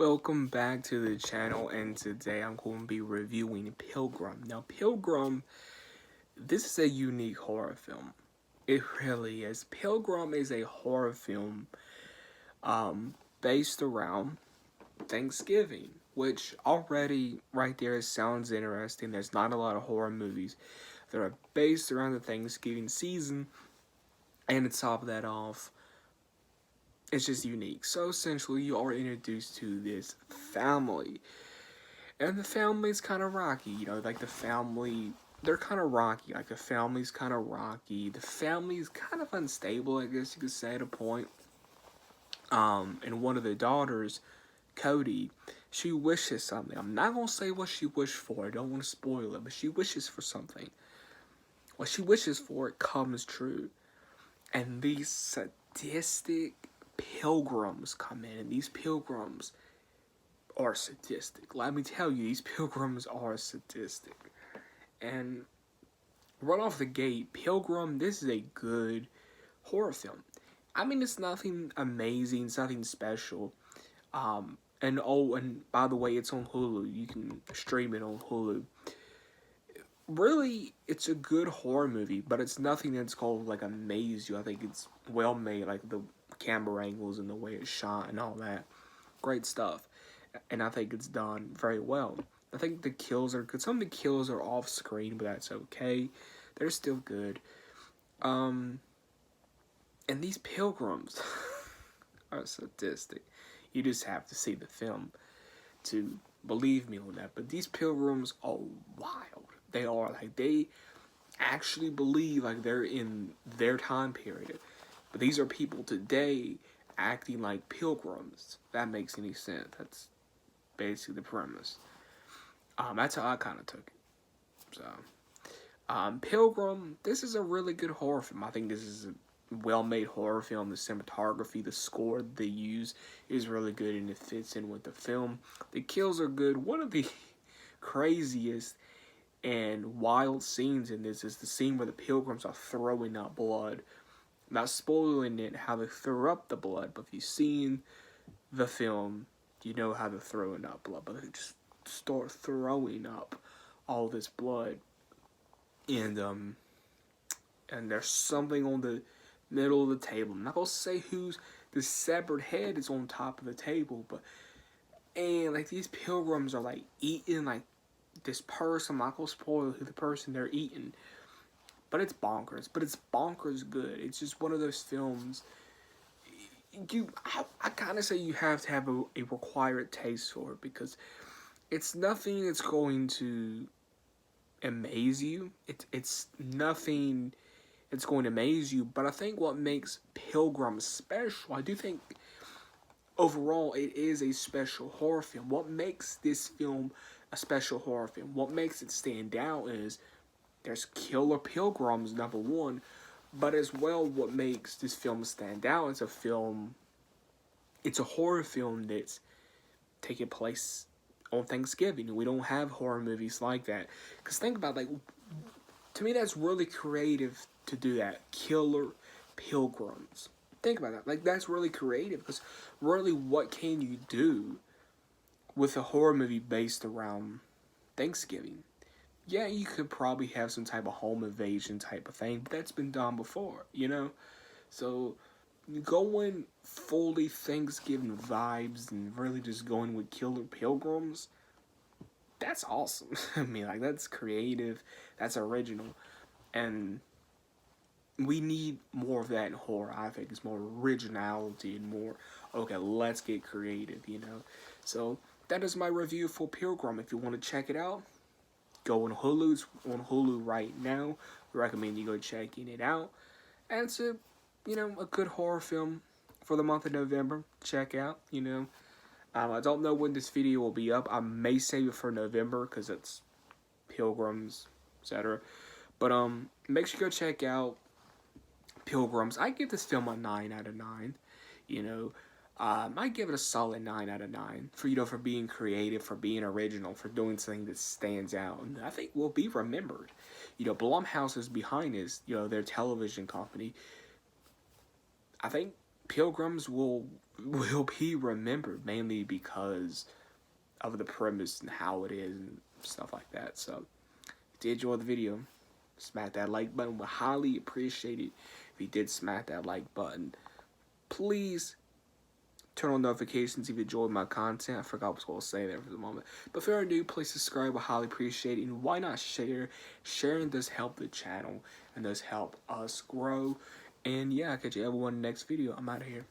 Welcome back to the channel, and today I'm going to be reviewing Pilgrim. Now, Pilgrim, this is a unique horror film. It really is. Pilgrim is a horror film based around Thanksgiving, which already right there sounds interesting. There's not a lot of horror movies that are based around the Thanksgiving season, and to top that off, it's just unique. So essentially, you are introduced to this family. And the family's kind of rocky, like the family, they're kind of rocky. Like the family's kind of rocky. The family's kind of unstable, I guess you could say, at a point. And one of the daughters, Cody, she wishes something. I'm not gonna say what she wished for. I don't want to spoil it, but she wishes for something. What she wishes for, it comes true. And these sadistic pilgrims come in, and these pilgrims are sadistic. Let me tell you, these pilgrims are sadistic. And right off the gate, Pilgrim, this is a good horror film. I mean, it's nothing amazing, it's nothing special. And by the way, it's on Hulu. You can stream it on Hulu. Really, it's a good horror movie, but it's nothing that's called like amaze you. I think it's well made, like the camera angles and the way it's shot and all that. Great stuff. And I think it's done very well. I think the kills are good. Some of the kills are off screen, but that's okay. They're still good. And these pilgrims are sadistic. You just have to see the film to believe me on that. But these pilgrims are wild. They are like, they actually believe like they're in their time period. But these are people today acting like pilgrims. If that makes any sense. That's basically the premise. That's how I kind of took it. So, Pilgrim, this is a really good horror film. I think this is a well-made horror film. The cinematography, the score they use is really good, and it fits in with the film. The kills are good. One of the craziest and wild scenes in this is the scene where the pilgrims are throwing up blood. Not spoiling it, how they throw up the blood, but if you've seen the film, you know how they're throwing up blood, but they just start throwing up all this blood, and there's something on the middle of the table. I'm not gonna say who's the severed head is on top of the table, but and like these pilgrims are like eating like this person. I'm not gonna spoil who the person they're eating, but it's bonkers. But it's bonkers good. It's just one of those films. I kind of say you have to have a required taste for it, because it's nothing that's going to amaze you. It's nothing that's going to amaze you. But I think what makes Pilgrim special, I do think overall it is a special horror film. What makes this film a special horror film? What makes it stand out is there's killer pilgrims, number one, but as well, what makes this film stand out is it's a horror film that's taking place on Thanksgiving. We don't have horror movies like that. Because think about, like, to me, that's really creative to do that. Killer pilgrims. Think about that. Like, that's really creative, because really, what can you do with a horror movie based around Thanksgiving? Yeah, you could probably have some type of home invasion type of thing, but that's been done before, So, going fully Thanksgiving vibes and really just going with killer pilgrims, that's awesome. I mean, like, that's creative, that's original, and we need more of that in horror. I think it's more originality and more, okay, let's get creative. So, that is my review for Pilgrim. If you want to check it out, go on Hulu. It's on Hulu right now. I recommend you go checking it out. And it's a good horror film for the month of November. Check out, I don't know when this video will be up. I may save it for November because it's Pilgrims, etc. But make sure you go check out Pilgrims. I give this film a 9 out of 9. I give it a solid 9 out of 9 for being creative, for being original, for doing something that stands out, and I think will be remembered. Blumhouse is behind this, their television company. I think Pilgrims will be remembered mainly because of the premise and how it is and stuff like that. So, if you did enjoy the video, smack that like button. Would highly appreciate it if you did smack that like button. Please turn on notifications if you enjoyed my content. I forgot what I was going to say there for the moment. But if you're new, please subscribe. I highly appreciate it. And why not share? Sharing does help the channel and does help us grow. And yeah, I'll catch you everyone in the next video. I'm out of here.